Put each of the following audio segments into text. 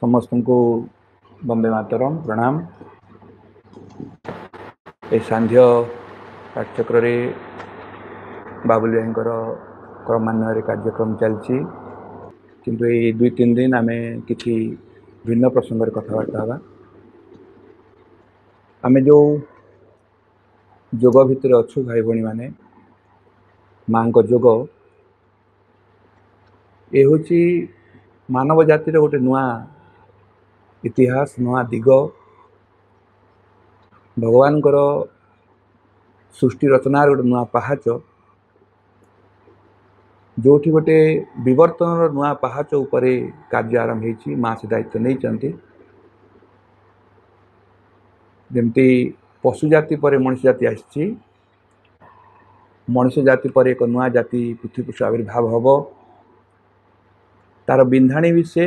समस्त को बंदे मातरम प्रणाम। ए सांध्य पाठचक्र बाबुल भाई क्रमान्वय कार्यक्रम चलती किंतु ये 2-3 दिन आम कि भिन्न प्रसंग कथबार्ता हाँ। आम जो जोग भितर अच्छु भाई भाई मैंने माँ को जोग ये हूँ मानव जातिर गोटे नुआ इतिहास नुआ दिग भगवान सृष्टि रचनार गोटे नुआ पहाच जो गोटे विवर्तन नुआ पहाच उपरे कार्य आरंभ होती माँ से दायित्व नहीं चाहती जमती पशु जाति पर मनुष्य जाति आसी मनुष्य जाति पर एक नुआ जाति पृथ्वी पृष्ठ आविर्भाव हम तार बिंधाणी भी से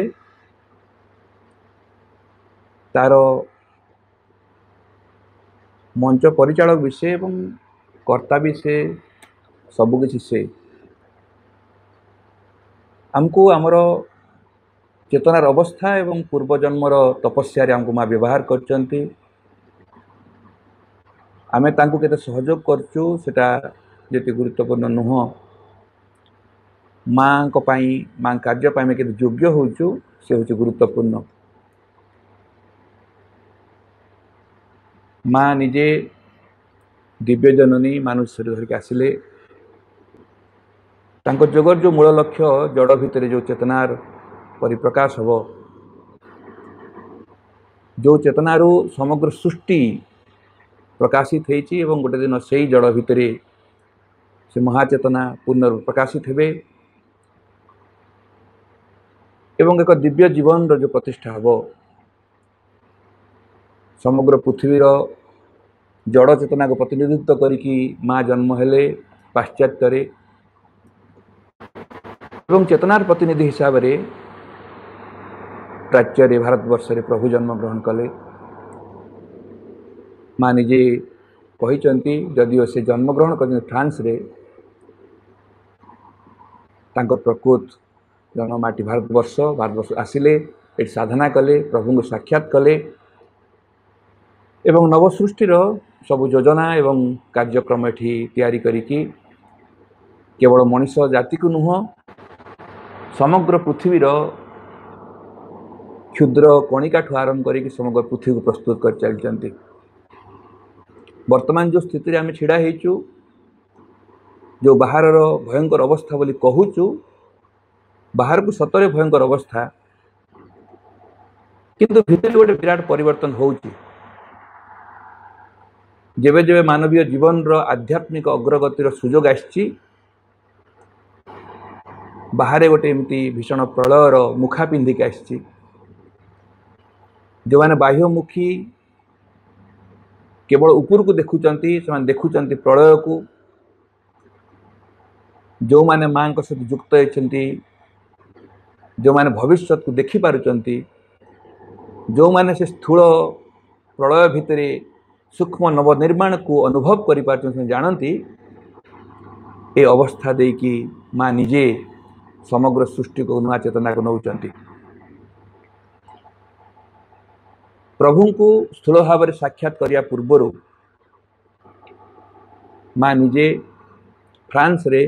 तार मंच परिचालक भी से एवं कर्ता भी से सबकिछि से आमको आमर चेतनार अवस्था एवं पूर्वजन्मर तपस्या आमको माँ व्यवहार करचंती आमे तांको केते सहयोग करचु सेटा जेते गुरुत्वपूर्ण नुह माँ को पाई माँ कार्य पाई में केते योग्य होचु से होचु गुरुत्वपूर्ण। माँ निजे दिव्य जननी मानुष शरीर धरिक आसिले तांको जोगर जो मूल लक्ष्य जड़ भितर जो चेतनार परिप्रकाश हम जो चेतनारू समग्र सृष्टि प्रकाशित होती गोटे दिन से जड़ भितर से महाचेतना पूर्ण प्रकाशित हेबे एवं एक दिव्य जीवन जो प्रतिष्ठा हम समग्र पृथ्वीर जड़ चेतना को प्रतिनिधित्व करिकी माँ जन्म हेले पाश्चात्य एवं चेतनार प्रतिनिधि हिसाब से प्राच्य भारतवर्ष रे प्रभु जन्म ग्रहण कले। माँ निजे कहते जदिओ से जन्म ग्रहण कर फ्रांस रे प्रकृत जन्ममाटी भारतवर्ष आसिले ये साधना कले प्रभु को साक्षात कले एवं नवसृष्टिर सब योजना एवं कार्यक्रम एठी तैयारी करिकी केवल मनुष्य जाति को नुह समग्र पृथ्वीर क्षुद्र कणिका ठू आरंभ करके समग्र पृथ्वी को प्रस्तुत कर चलती। वर्तमान जो स्थिति आम छिड़ा होचु जो बाहर भयंकर अवस्था बोली कहूचु बाहर को सतरे भयंकर अवस्था किंतु भीतर गोटे विराट परिवर्तन होउची जेबे जेबे मानवीय जीवन रो आध्यात्मिक अग्रगतिर सुजोग आछि बाहर गोटे एमती भीषण प्रलयर मुखा पिंधिक आछि जो माने बाह्यमुखी केवल ऊपर को देखुचंती से देखुचंती प्रलय को जो माने माँ सहित युक्त होती जो माने भविष्य को देखि पारुचंती जो माने से स्थूल प्रलय भितर सूक्ष्म नवनिर्माण को अनुभव करि पारुचंती जानती ए अवस्था देकी माँ निजे समग्र सृष्टि को नुआ चेतना को नौचंती प्रभु को स्थूल भाव में साक्षात करिया पूर्वर माँ निजे फ्रांस रे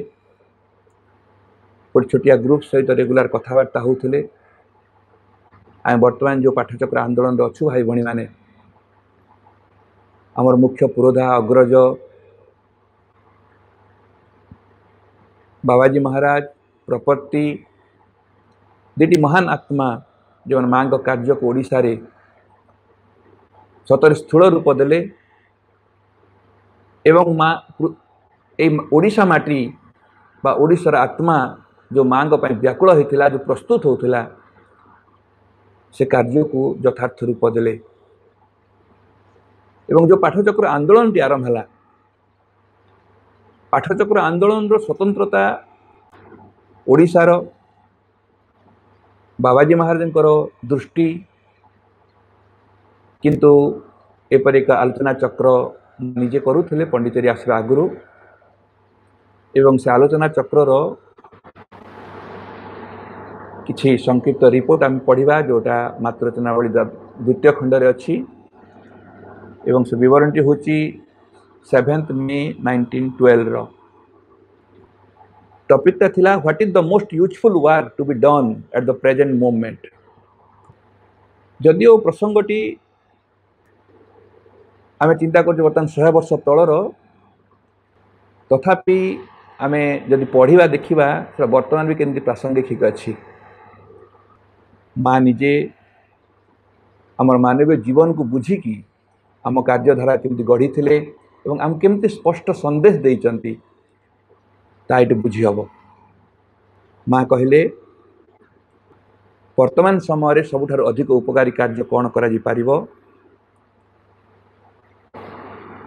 गोटे छोटिया ग्रुप सहित रेगुलर कथबार्ता होते आम बर्तमान जो पाठचक्र आंदोलन अच्छु भाई भाई मैंने आमर मुख्य पुरोधा अग्रज बाबाजी महाराज प्रपत्ति दीटी महान आत्मा जो माँ का कार्य को ओडिशा रे सतर स्थूल रूप देले एवं माँ ओडिशा माटी बा ओडिशार आत्मा जो माँ को व्याकुल होता जो प्रस्तुत होता से कार्य को यथार्थ रूप देले एवं जो पाठचक्र आंदोलन टी आरंभ है पाठचक्र आंदोलन रो स्वतंत्रता ओडिशार बाबाजी महाराज दृष्टि किंतु एपर एक आलोचना चक्र निजे करुले पंडिचेरी आसवा आगु एवं से आलोचना चक्र किछि संक्षिप्त रिपोर्ट आम पढ़ा जोटा मातृ रचनावली द्वितीय खंडरे अच्छी एवं से विवरणटी हूँ 7 मे 1912 टॉपिक टा थिला what is the most useful work to be done at the present moment. जदिओ प्रसंगटी आम चिंता कर बर्तमान 100 वर्ष तलर तथापि आम जदि पढ़ा देखा बर्तमान भी केमती प्रासंगिक अच्छी। माँ निजे आमर मानवीय जीवन को बुझिकी आम कार्यधारा केमती गढ़ी थे और आम केमती स्पष्ट संदेश देइचंती ताइट बुझी हम। माँ कहले वर्तमान समय सबुठार अधिक उपकारी कार्य कौन करा जी पारिबो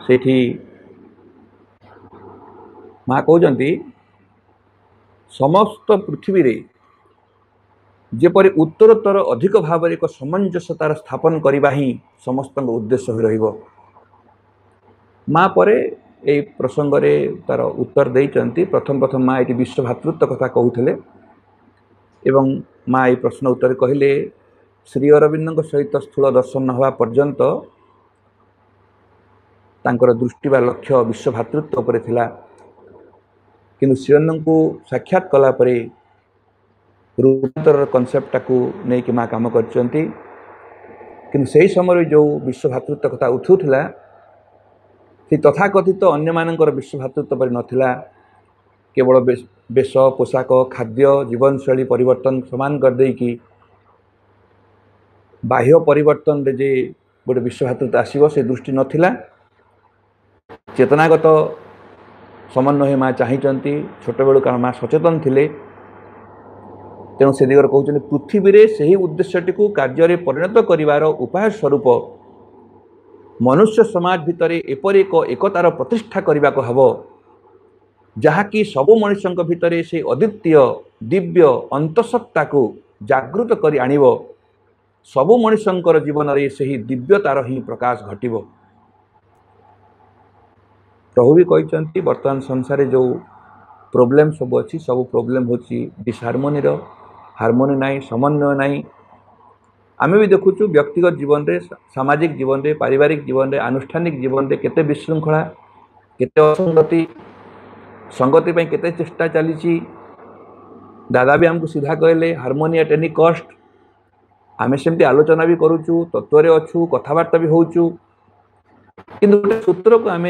सेठी माँ कहते समस्त पृथ्वी रे जेपरि उत्तरोत्तर अधिक भाव एक सामंजस्यतार स्थापन करने ही समस्त उद्देश्य हो रहिबो। माँ परे ए प्रसंग रे तार उत्तर देइचंती। प्रथम प्रथम माँ ये विश्व भातृत्व कथा कहूथिले एवं माँ ये प्रश्न उत्तर कहले श्री अरविंद सहित स्थूल दर्शन हवा पर्यंत तांकर दृष्टि बा लक्ष्य विश्व भातृत्व उपरे थिला किंतु श्री अरविंद को साक्षात कला परे रूपांतर कनसेप्ट टाकू नहीं कि माँ काम करचंती। किंतु सही समय जो विश्व भातृत्व कथा उठूला से तथाकथित अन्य मानकर विश्व भातृत्व पर नथिला। केवल बेश पोशाक खाद्य जीवनशैली परिवर्तन समान कर दे कि बाह्य परिवर्तन रे जे गोटे विश्व भातृत्व आसीबो से दृष्टि नथिला। चेतनागत समन्वय माँ चाहिए छोट बेलू कारण माँ सचेतन थिले तेणु से दिगरे कहते पृथ्वी रे सही उद्देश्यटी को कार्य परिणत करिवार उपाय स्वरूप मनुष्य समाज भितर एपरि एक एकतार प्रतिष्ठा करने को हब जहाँकि सबु मनुष्यों भितर से अद्वितीय दिव्य अंतसत्ता को जागृत कर आनिब सबु मनुष्यों जीवन में सही दिव्यतार ही प्रकाश घटिब। प्रभु भी कहते वर्तमान संसार जो प्रोब्लेम सब अच्छी सब प्रोब्लेम हूँ डिसहार्मोनी हार्मोनी नाई समन्वय नाई। आम भी देखुचु व्यक्तिगत जीवन रे सामाजिक जीवन रे पारिवारिक जीवन रे आनुष्ठानिक जीवन रे केते विशृंखला केते असंगति संगति पे केते चेष्टा चली। दादा भी आमको सीधा कहले हार्मोनी एट एनी कॉस्ट। आम सेमती आलोचना भी करूचु तत्व रे अच्छु कथबार्ता भी होचु किंतु गोटे सूत्र को आम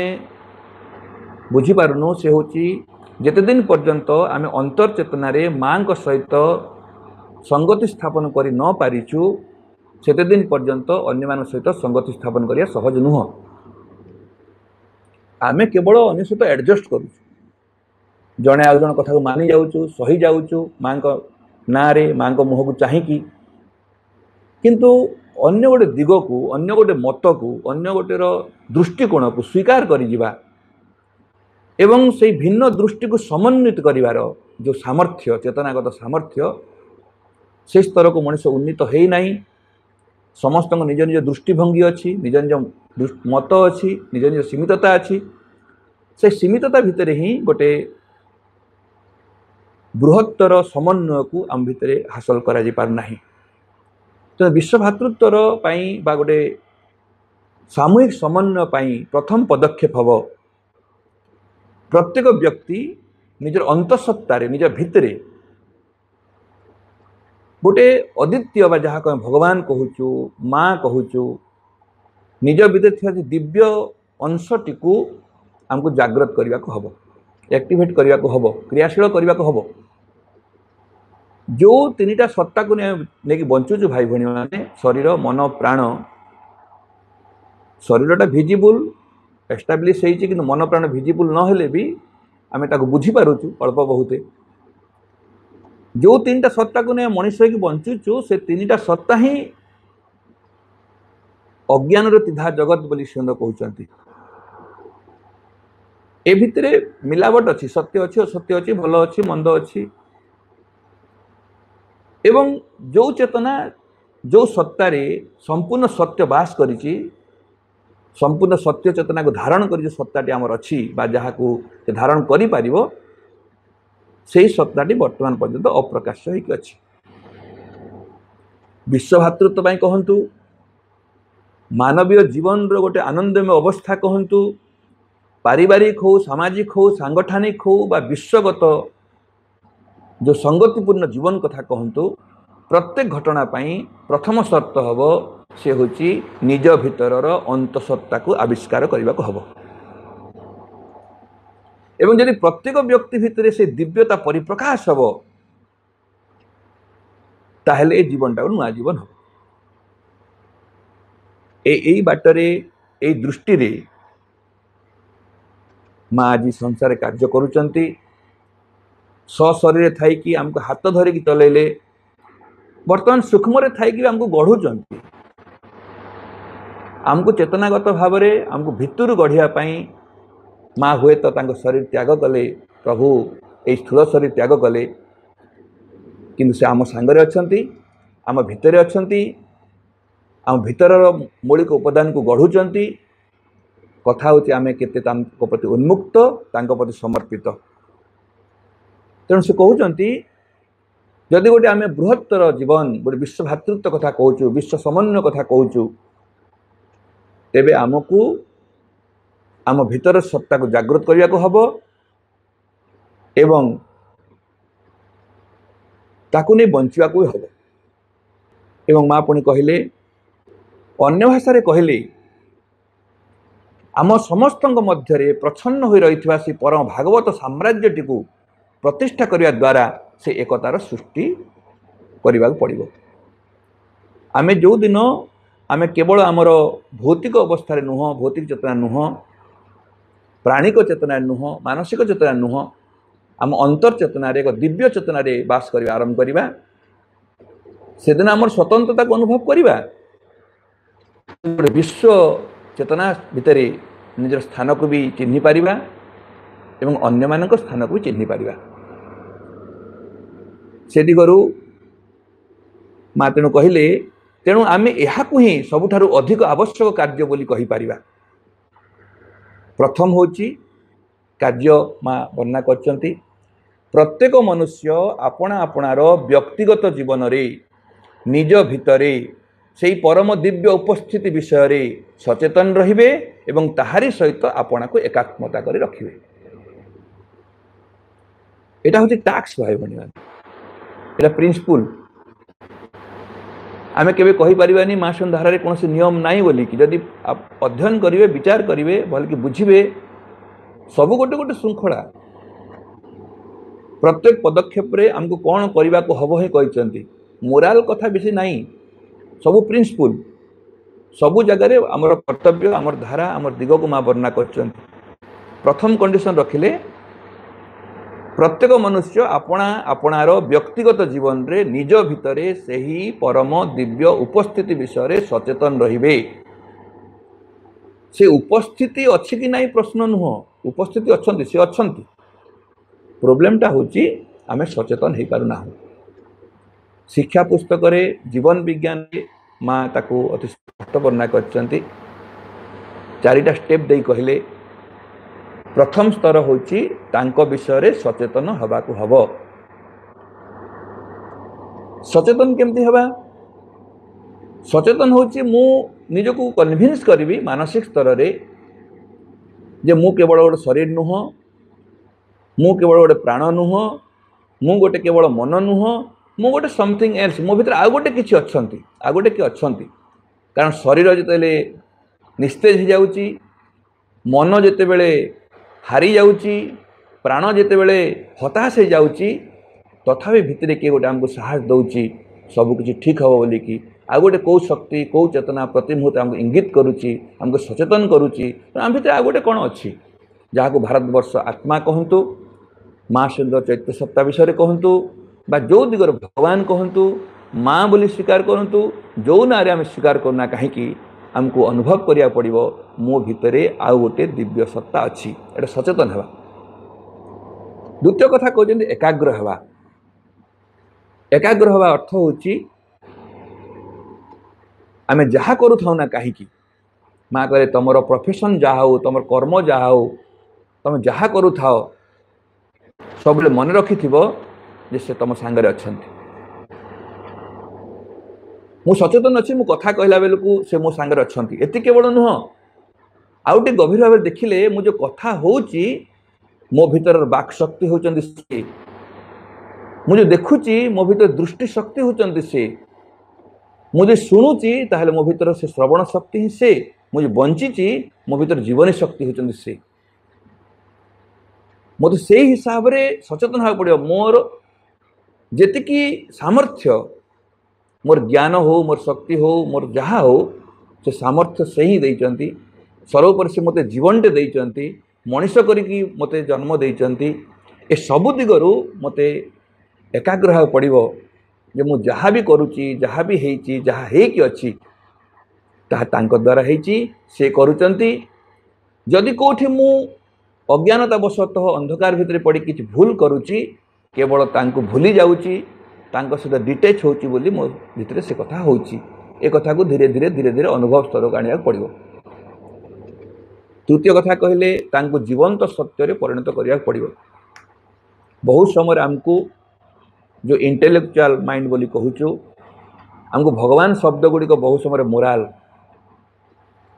बुझी पारुनु से होची जेते दिन पर्यंत आम अंतर चेतना रे माँ सहित संगति स्थापन करि न पारिछु सेते दिन पर्यंत अन्य मान सहित संगति स्थापन करिया सहज नुह। आम केवल अन्य सहित एडजस्ट करूँ जड़े आउ जन कथा को मानि जाऊँ सही जाऊँ माँ ना रे माँ मुह को चाहिकी किंतु अन्य गोटे दिग को अन्य गोटे मत को अन्य गोटे दृष्टिकोण को स्वीकार करि जिबा एवं से भिन्न दृष्टि को समन्वित करिवार जो सामर्थ्य चेतनागत सामर्थ्य से स्तर को मनुष्य उन्नीत है नहीं। समस्त निज निज दृष्टिभंगी अच्छी निज निज मत अच्छी निज निज सीमितता अच्छी से सीमितता भितर ही गोटे बृहत्तर समन्वय को आम भितर हासिल करा जा पार नाही। तो विश्व भातृत्वर पाई बा गोटे सामूहिक समन्वय पाई प्रथम पदक्षेप हब प्रत्येक व्यक्ति निजर अंतसत्तारे निज भितरे गोटे अद्वितीय बा जहाँ कह भगवान कहूचु माँ कहूचु निज भितर थी दिव्य अंशटी को आमको जागृत करने को हब एक्टिवेट करने को हब क्रियाशील करने को हब। जो तीनटा सत्ता को नहीं बंचुचु भाई भणी मैंने शरीर मन प्राण शरीरटा भिजिबुल एस्टाब्लीश होती कि मन प्राण भिजिबुल न हेले भी आम ताको बुझी पारुचु अल्प बहुते। जो तीनटा सत्ता को नहीं मनीष की बंचुचु से तीनटा सत्ता ही अज्ञान तिधा जगत बोली सुंदर कहते। ए भितरे मिलावट अच्छी सत्य अच्छी असत्य अच्छी भल अच्छी मंद अच्छी एवं जो चेतना जो सत्तारे संपूर्ण सत्य बास करिछि संपूर्ण सत्य चेतना को धारण कर सत्ताटी आमर अच्छी जहाँ को धारण करि पारिबो सेही सत्ताटी वर्तमान पर्यंत अप्रकाश्य होइक अछि। विश्व भातृत्व ପାଇଁ कहंतु मानवीय जीवन रो गोटे आनंदमय अवस्था कहंतु पारिवारिक हो सामाजिक हो सांगठनिक हो बा विश्वगत जो संगतिपूर्ण जीवन कथा कहंतु प्रत्येक घटना पाई प्रथम शर्त हब से होची निज भितरर अंतसत्ता को आविष्कार करने को हब एवं यदि प्रत्येक व्यक्ति भितर से दिव्यता परिप्रकाश हब ताहले जीवनटा नुआ जीवन हम ए बाटरे ए दृष्टि रे माँ आज संसार कार्य करुचंती सशरीर थी कि आमको हाथ धरिकी चलैले बर्तमान सूक्ष्म थी आमको गढ़ुचंती आमको चेतनागत भाव में आमको भितर गढ़ियापाई माँ हुए तो शरीर त्याग कले प्रभु ये स्थूल शरीर त्याग कले किंतु से आम सांगरे अच्छंती आम भितर अच्छंती आम भितर मौलिक उपादान को गढ़ुचंती कथा होची आमे केते तांको प्रति उन्मुक्त तांको प्रति समर्पित तेणु से कहउचंती जदि गोटे आमे बृहत्तर जीवन गोटे विश्व भातृत्व कथा कहूचु विश्व समन्वय कथा कहूचु तेबे आमको आम भितर सत्ता को जागृत करने को हब एवं ताकू नहीं बंचवा को हब एवं माँ पुणी कहले अन्य भाषा कहले आम समस्त मध्य प्रच्छन्न हो रही से परम भागवत साम्राज्यटी को प्रतिष्ठा करने द्वारा से एकतार सृष्टि करने पड़ो आमे जो दिन आमे केवल आमर भौतिक अवस्था नुह भौतिक चेतना नुह प्राणिक चेतना नुह मानसिक चेतना नुह आम अंतर चेतना एक दिव्य चेतना बास करवा आरंभ करवा से दिन आम स्वतंत्रता को अनुभव करवा विश्व चेतना भितर निजर स्थान को भी चिन्ह पारिबा एवं अन्य मानक स्थान को भी चिन्ह पारिबा से दिगरु माँ तेणु कहले तेणु आमे एहाकु ही सबुठारु अधिक आवश्यक कार्य बोली कहि पारिबा प्रथम होची कार्य माँ वर्णना करचंती प्रत्येक मनुष्य आपणा आपणार व्यक्तिगत जीवन रे निज भितरे से परम दिव्य उपस्थिति विषय रे सचेतन रहिबे एवं ताहारी सहित आपना को एकात्मता करी रखिबे एटा होची टास्क भाई बनी एटा प्रिंसिपल आमे केबे कहि परिबानी मासन धारा रे कोनोसी नियम नाही बोली कि जदि आप अध्ययन करिवे विचार करिवे भल कि बुझिबे सब गोटे गोटे श्रृंखला प्रत्येक पदक्षेप रे हमको कौन करने को हब ही कहते मोराल कथा बेसी नहीं सबू प्रिंसिपल सबू जगार आमर कर्तव्य आमर धारा आमर दिग को माँ वर्णना कर प्रथम कंडीशन रखिले प्रत्येक मनुष्य आपणा आपणार व्यक्तिगत जीवन रे निज भितरे सही परम दिव्य उपस्थिति विषय रे सचेतन रहिबे से उपस्थिति अच्छी कि नहीं प्रश्न नुह उपस्थिति अच्छंती से अच्छंती प्रोब्लेमटा होची आमे सचेतन हो पारुना शिक्षा पुस्तक रे जीवन विज्ञान रे माँ ताकू अति स्पष्ट वर्णना करचंती चारिटा स्टेप दे कहले प्रथम स्तर होची तांको विषय रे सचेतन हवा को हब सचेतन केमती हवा सचेतन होची मु निजको कन्विन्स करबी मानसिक स्तर रे जे मु केवल गोटे शरीर नुह मु केवल गोटे प्राण नुह मु गोटे केवल मन नुह मु गोटे समथिंग एल्स मो भीतर आ गोटे किछि अछंती आ गोटे कि अछंती कारण शरीर जेतेले निस्तेज हो जाउची मन जेतेबेले हारी जाउची प्राण जेतेबेले हताश हो जाउची तथापि भितर किए गोटे आमको साहस दउची सब किछि ठीक हबो बोली कि आ गोटे कौ शक्ति कौ चेतना प्रति मुहूर्त आमको इंगित करुची आमको सचेतन करुची आम भीतर आ गोटे कौन अच्छी जहाँ को भारतवर्ष आत्मा कहतु माँ सुंदर चैत्य सप्ताह विषय कहतु बा जो दिगर भगवान कहतु माँ बोली स्वीकार करतु जो ना आम स्वीकार करना कहीं आमको अनुभव करिया पड़िबो मो भितरे आउ गोटे दिव्य सत्ता अच्छी एटा सचेतन हवा द्वितीय कथा कहते एकाग्र हवा एकाग्र हवा अर्थ होची आमे जहा करू थाउ ना कहीं माँ कहे तुम प्रोफेशन जहा हो तुम कर्म जहा हो तुम जहा करू थाओ सब मन रखि जे से तुम सांगरे अच्छंती मु सचेतन अच्छी मु कथा कहला बेलू से मो सांगे अच्छा ये केवल नुह आउटे गभीर भाव देखिले मु जो कथा होची मो भीतर बाक शक्ति होचंदी से मुझे देखुची मो भीतर दृष्टि शक्ति होचंदी से मुझे शुणुची ताहले मो भीतर से श्रवण शक्ति ही से मुझे बंचीची मो भीतर जीवन शक्ति होचंदी से मत से हिसाब रे सचेतन होगा पड़ो मोर जेतिकी सामर्थ्य मोर ज्ञान हो मोर शक्ति हो मोर जहा हो से सामर्थ्य से ही देइचंती सर्वोपरि से मते जीवनटे देइचंती मनीष करिकी मते जन्म देइचंती ए सबु दिगरु मते एकाग्र होगा पड़ो जे मु जहा भी करूची जहा भी हेची जहा हेकी अछि ताहा तांको द्वारा हेची से करूचंती जदि कोठी मु अज्ञानता वशतः अंधकार भितर पड़ी किसी भूल करुची केवल तांको भूली जाऊची तांको सहित डिटेच होची बोली मो भितर से कथा होची ए कथा को धीरे धीरे अनुभव स्तर को आनिया पड़िबो। तृतीय कथा कहले तांको जीवंत सत्य रे परिणत करिया पड़िबो। बहुत समय हमको जो इंटेलेक्चुअल माइंड बोली कहूचु हमको भगवान शब्द गुड़ी को बहुत समय मोराल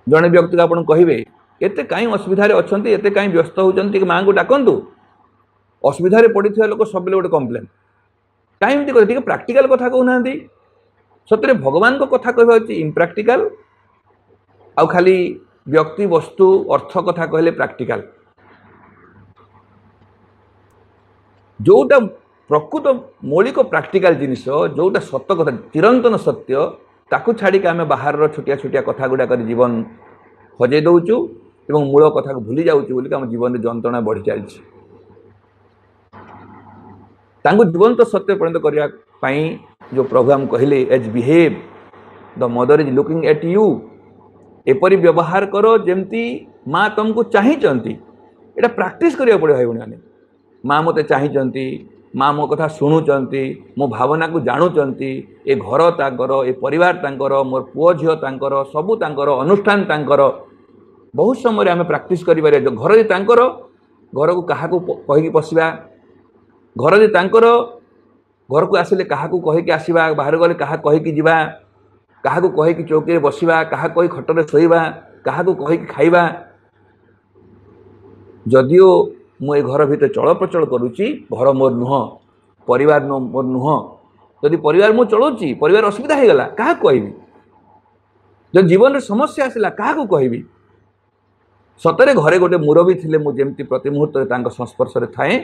जड़े व्यक्ति को आपन कहिबे एते कहीं असुविधा अच्छा एते कहीं व्यस्त होती माँ को डाकतु असुविधा पड़ता लोक सब गोटे कम्प्लेन कहीं कर प्राक्टिकल कथा कहना सतरे भगवान को कथा कहवा इम्प्राक्टिकल आउ खाली व्यक्ति वस्तु अर्थ कथा कहले प्राक्टिकल जोटा प्रकृत मौलिक प्राक्टिकल जिनिस जोटा सत कथा चिरंतन सत्य ताकू छाड़ी आम बाहर छोटिया छोटिया कथा गुड़ाक जीवन हजे दौचु एवं मूल कथा को भूली जाऊँ बोलिक आम जीवन में जंत्रणा बढ़ी चलती जीवंत सत्य परिणत करने जो प्रभु हम कहले as behave the mother is looking at you एपरी व्यवहार करो जमती माँ तुमको चाहिए एटा प्रैक्टिस करिया पड़े भाई भाई मैंने माँ मते चाहिए माँ मो कथा शुणुचंती मो भावना को जानुचंती ए घर तांकर ए परिवार तांकर मोर पुओ झियो तांकर सबू तांकर अनुष्ठान तांकर बहुत समय आम प्रैक्टिस करें जो घर तांकर घर को क्या कहीकि पशिबा घर तांकर घर को आसिले क्या कहीकि आसवा बाहर गले क्या कहीकि जीवा क्या कहीकि चौकी बसवा क्या कही खटरे शोवा क्या कहीकि खाइबा जदिओ मु घर भितर चल प्रचल करुच्ची घर मोर नुह परिवार मोर नुह जदि परिवार मु चलाऊँगी परिवार असुविधा हो गला क्या कहबी जब जीवन में समस्या आसला क्या कहबी सतरे घरे गोटे मुरबी थिले मु जेमती प्रति मुहूर्त संस्पर्श थाए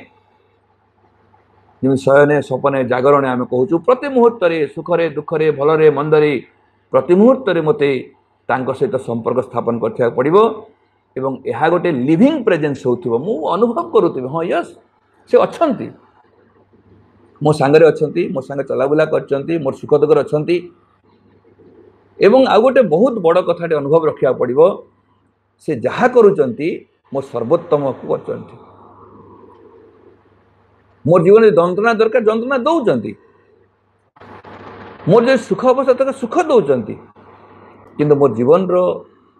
शयने सपने जागरणे आम कहूँ प्रति मुहूर्त सुखरे दुखरे भलरे मंदरे प्रति मुहूर्त मते सहित संपर्क स्थापन करथिया पड़िबो एवं यह गोटे लिविंग प्रेजेन्स होथिबो मु अनुभव करूथिबि हाँ यस से अच्छंती मो सांगरे अच्छंती मो सांगे चलाबुला करचंती मोर सुख दुखर अच्छंती एवं आ गोटे बहुत बड़ कथाटे अनुभव रखिया पड़िबो से जहा करूचंती मो सर्वोत्तम को करचंती मोर जीवन में जंत्रणा दरकार जंत्रणा दौरान मोर जो सुख अवस्था तक सुख दौरान किंतु मोर जीवन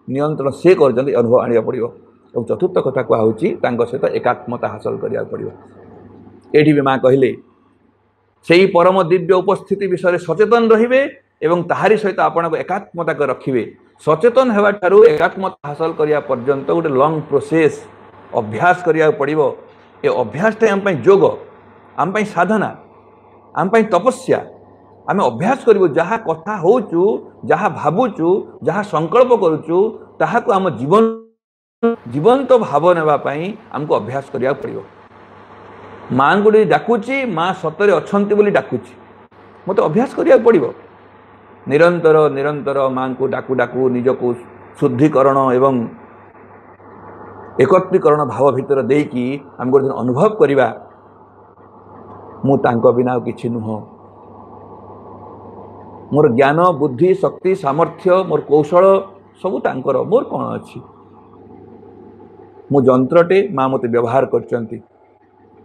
नियंत्रण से कर अनुभव आने पड़ो और चतुर्थ कथा कहूँ सहित एकात्मता हासिल करा पड़ो ये भी माँ कहले से परम दिव्य उपस्थिति विषय सचेतन रे एवं ताहारी सहित आपण को एकात्मता को रखिए सचेतन होगा ठारू एकात्मता हासिल करिया पर्यंत गोटे लंग प्रोसेस अभ्यास करिया पड़ो ये अभ्यास आम जोग आम साधना आम तपस्या आम अभ्यास करूँ जहाँ कथा होचु जहाँ भावुचु जहाँ संकल्प करुचु ताहा को आम जीवन जीवंत भाव नापी आमको अभ्यास करिया पड़ो माँ को डाकुची माँ सतरे अच्छी बोली डाकुची मत अभ्यास करिया पड़ो निरंतर निरंतर माँ को डाकू डाकू निज को शुद्धिकरण एवं एकत्रीकरण भाव भितर देकी आम गोटे अनुभव करवा मु तांको बिना किछि नुह मोर ज्ञान बुद्धि शक्ति सामर्थ्य मोर कौशल सबू तांकर मोर कौन अच्छी मु जंत्रटे माँ मते व्यवहार करचंती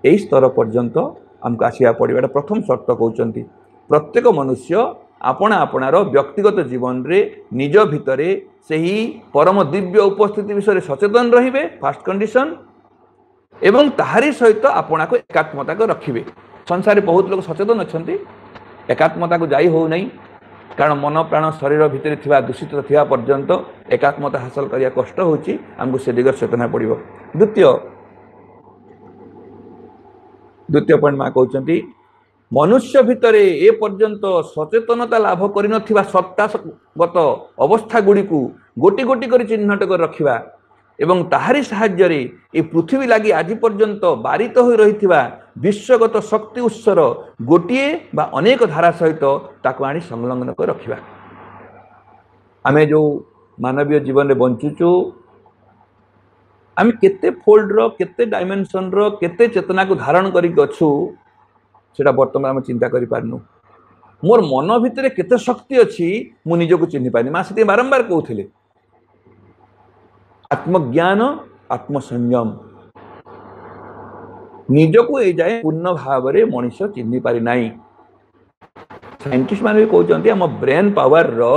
एही स्तर पर्यंत आमको आसिया पड़े प्रथम शर्त कहते प्रत्येक मनुष्य आपना आपणार व्यक्तिगत जीवन रे निज भितरे सही परम दिव्य उपस्थिति विषय सचेतन रहिबे फास्ट कंडीशन एवं ताहारी सहित आपना को एकात्मता को रखिबे संसार बहुत लोग सचेतन अच्छा एकात्मता को जाई हो नहीं कारण मन प्राण शरीर भितर थिबा दूषित थिबा पर्यंत एकात्मता हासिल करिया कष्ट होची हमको से दिगत चेतना पड़िबो। द्वितीय पॉइंट मां कहउचंती मनुष्य भितर ए पर्यंत सचेतनता लाभ करिनथिबा सत्तागत अवस्था गुडी को गोटी गोटी करी चिन्हट कर रखिबा एवं ताहारी साहाय्य रे ए पृथ्वी लागि आज पर्यंत बारित होई रहिथिबा विश्वगत शक्ति उत्सर गोटिए बा अनेक धारा सहित ताको आनी संलग्न कर रखिबा। आमे जो मानवीय जीवन रे बंचुचु आमे केते फोल्ड रो केते डायमेंशन रो केते चेतना को धारण करी गछु सेटा वर्तमान आम चिंता करि पारनु। मोर मन भितर केते शक्ति अछि मु निजको चिन्हि पानी मा से बारंबार कहउथिले आत्मज्ञान आत्मसंयम निजको ए जाए पूर्ण भाव रे मनुष्य चिन्हि पारि नाही। साइंटिस्ट माने कहउचंती हम ब्रेन पावर रो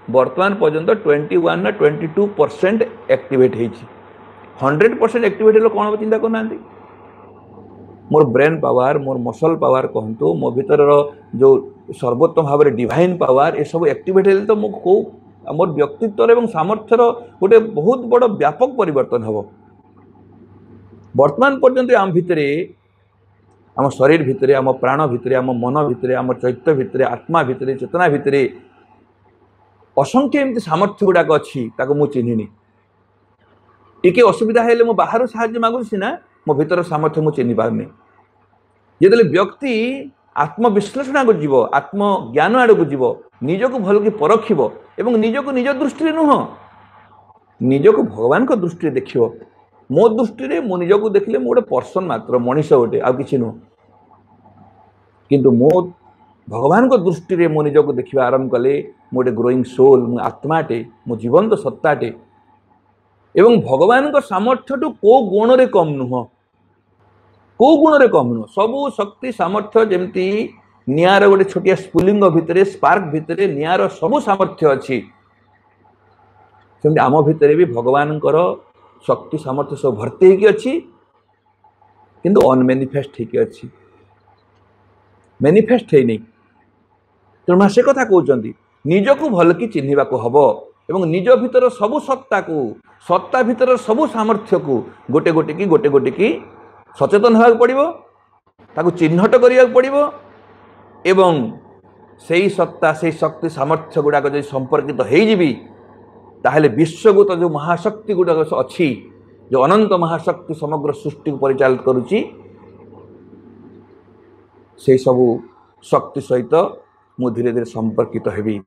वर्तमान पर्यंत 21 ना 22% एक्टिवेट हेछि 100% एक्टिवेट लो कोन चिंता करना। More brain power more muscle power कहतु मो भीतर जो सर्वोत्तम भाव में डिवाइन पावर ये सब एक्टिवेट हेले तो मो को मोर व्यक्तित्व एवं सामर्थ्यर गोटे बहुत बड़ व्यापक परिवर्तन हम। वर्तमान पर्यंत आम भितर आम शरीर भितर आम प्राण भितर आम मन भितर आम चैत्य भितर आत्मा भितर चेतना भितर असंख्य एमती सामर्थ्य गुड़ाक अच्छी मु चिन्हिनी। टिके असुविधा हेले मो बाहर साहाय्य मागु सीना मो भीतर सामर्थ्य मु चिन्हि पारनी। जेतले व्यक्ति आत्मविश्लेषण को जीव आत्मज्ञान आड़ को जीव निजको भल कि परखिब एवं निजको निज दृष्टि नुह निजको भगवान को दृष्टि देखियो। मो दृष्टि रे मो निजको देखले मो गोटे पर्सन मात्र मनीष गोटे आ किछि नु किंतु मो भगवान को दृष्टि रे मो निजको देखिबा आरंभ कले मो गोटे ग्रोइंग सोल मो आत्माटे मो जीवंत सत्ताटे एवं भगवान को सामर्थ्य टू को गुण रे कम नुह को गुण रे कम नुह सबु शक्ति सामर्थ्य जेमती नियार गोटे छोटिया स्फुलिंग भितर स्पार्क भितर नियार सबु सामर्थ्य अच्छी सेमती आम भितर भी भगवान शक्ति सामर्थ्य सब भर्ती होगी अच्छी किंतु अनमेनिफेस्ट होगी अच्छी मैनिफेस्ट है नहीं। तेणु से कथा कहते निजको भल कि चिन्हवा को हम एवं निज भितर सबु सत्ता भितर सबु सामर्थ्य को गोटे गोटे की सचेतन होगा पड़ो ताकू चिन्हट करिया पड़ो एवं से सत्ता से शक्ति सामर्थ्य गुड़ाक जो संपर्कित होइजिबी ताहले विश्वगत जो महाशक्ति गुड़ाक अच्छी जो अनंत महाशक्ति समग्र सृष्टि को परिचालित करुच्ची से सबु शक्ति सहित मु धीरे धीरे संपर्कित हेबी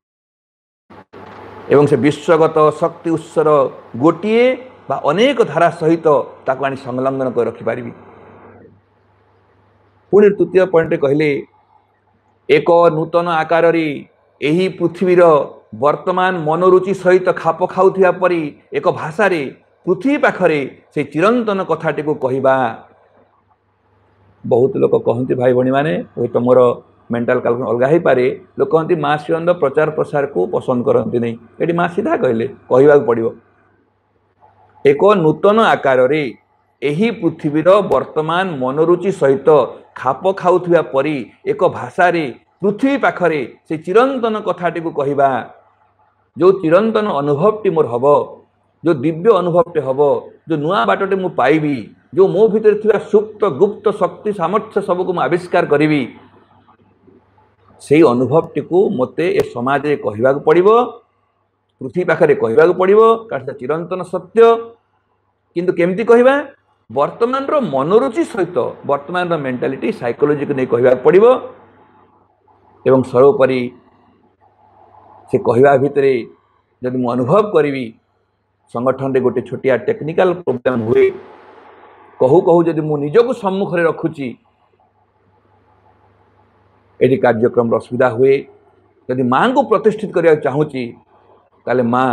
एवं से विश्वगत शक्ति उत्सर गोटिए बा अनेक धारा सहित ताकू आनी संलग्न कर रखिपारि। पुणी तृतीय पॉइंट कहले एक नूतन आकार एही पृथ्वीर वर्तमान मनोरुचि सहित खाप खाउथिया परी एक भाषा रे पृथ्वी पाखरे से चिरंतन कथाटी को कहवा। बहुत लोग कहते भाई भणी माने वो तो मोर मेंटल कैलकुलेशन अलग हो पारे लोग कहते माँ शिवंद प्रचार प्रसार को पसंद करती नहीं ये माँ सीधा कहले कहवा पड़ो एक नूतन आकार रे एही पृथ्वीर वर्तमान मनोरुचि सहित खाप खाउथिया परी एक भाषा रे पृथ्वी पाखरे से चिरंतन कथाटी को कहवा। जो चिरंतन अनुभवटी मोर हब जो दिव्य अनुभवटे हब जो नुआ बाटटे मु पाइबी जो मो भीतर थिबा सुप्त गुप्त शक्ति सामर्थ्य सबको मु आविष्कार करिवि से अनुभवटी को मते ए समाज रे कहवा पड़िबो पृथ्वी पाखरे कहवा पड़िबो कारण चिरंतन सत्य किंतु केमती कहवा वर्तमान रो मनोरुचि सहित वर्तमान रो मेंटालिटी साइकोलॉजी को नहीं कहवा पड़िबो एवं सर्वोपरि से कहवा भितरे जदि मु अनुभव करी संगठन रे गोटे छोटिया टेक्निकल प्रोब्लेम हुए कहू कहू जदि मु निजको सम्मुख रे रखुची एटी कार्यक्रम असुविधा हुए जदि माँ को प्रतिष्ठित करने चाहूँगी ताले माँ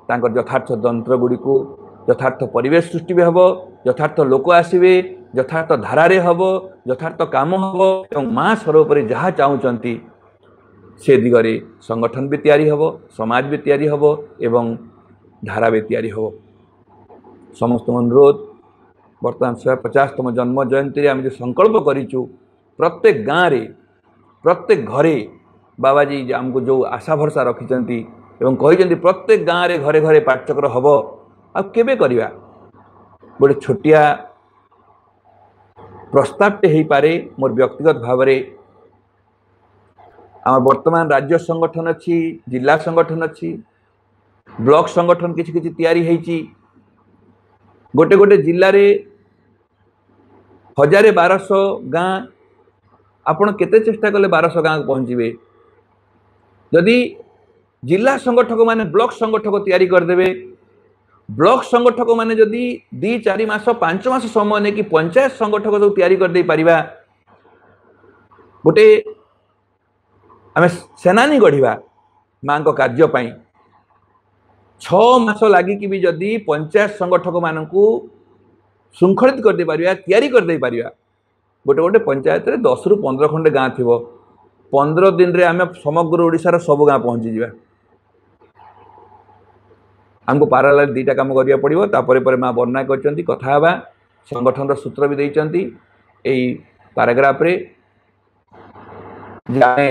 तांकर यथार्थ तंत्र गुड़ी को यथार्थ परिवेश सृष्टि भी हम यथार्थ लोक आसवे यथार्थ धारे हम यथार्थ काम हम और माँ सर्वोपरि जहाँ चाहूँगी से दिगरे संगठन भी तैयारी हम समाज भी तैयारी हम एवं धारा भी तैयारी हम। समस्त अनुरोध वर्तमान 150तम जन्म जयंती आम जो संकल्प करूँ प्रत्येक गाँव रे प्रत्येक घरे बाबाजी आमको जो आशा भरसा रखिंट एवं कही प्रत्येक गाँव में घरे घरे पाठचक्र हम आबे करवा गोटे छोटिया प्रस्तावटे हो पारे मोर व्यक्तिगत भाव में आम वर्तमान राज्य संगठन अच्छी जिला संगठन अच्छी ब्लॉक संगठन किसी किसी तैयारी होती गोटे गोटे जिले में 1200 गाँ आपण केते चेष्टा कले 1200 गाँव पहुँचे जदि जिला संगठक माने ब्लॉक संगठक तैयारी करदे ब्लॉक संगठक माने जदि 2-4 मास 5 मास समय ने कि पंचायत संगठक जो तैयारी कर दे पारिबा गोटे आम सेनानी गढ़ा माँ को कार्यपाई 6 मास लगिकी भी जदि पंचायत संगठक मान श्रृंखलित करदे पारिबा तैयारी करदे पारिबा गोटे गोटे पंचायत रे 10 रु 15 खंडे गाँ थी 15 दिन रे आम समग्र ओडिशार सब गाँ पहुँची जा आमको पारालाल 2टा काम करिया पड़िबो तापरे परे माँ वर्णना करचंती कथा हवा संगठन सूत्र भी देइचंती एई पैराग्राफ रे जाने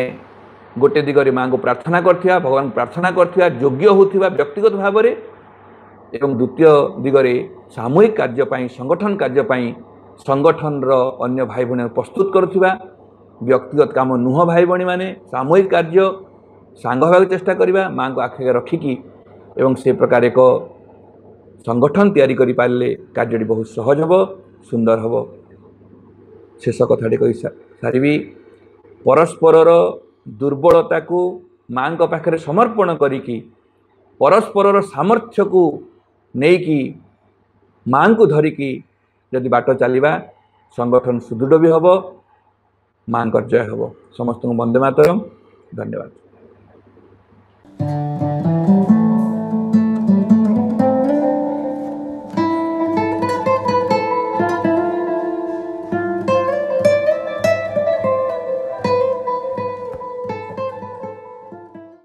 गोटे दिगरे माँ को प्रार्थना करथिया भगवान प्रार्थना करथिया योग्य होथिबा व्यक्तिगत भाव में एवं द्वितीय दिगरे सामूहिक कार्यपाई संगठन कार्यपाई संगठन रो अन्य भाई भणी प्रस्तुत करुथिबा व्यक्तिगत काम नुह भाई भणी माने सामूहिक कार्य सांग होगा चेष्टा करवा माँ को आखे रखिकी एवं से प्रकार एक संगठन तैयारी करि पारले कार्य बहुत सहज हम सुंदर हम शेष कथाटी कही सारी परस्पर दुर्बलता को माँ को पाखरे समर्पण करिकी परस्पर सामर्थ्य को नेकी माँ को धरिकी जदि बाट चलवा संगठन सुदृढ़ भी हम माँ जय हम समस्त वंदे मातरम धन्यवाद।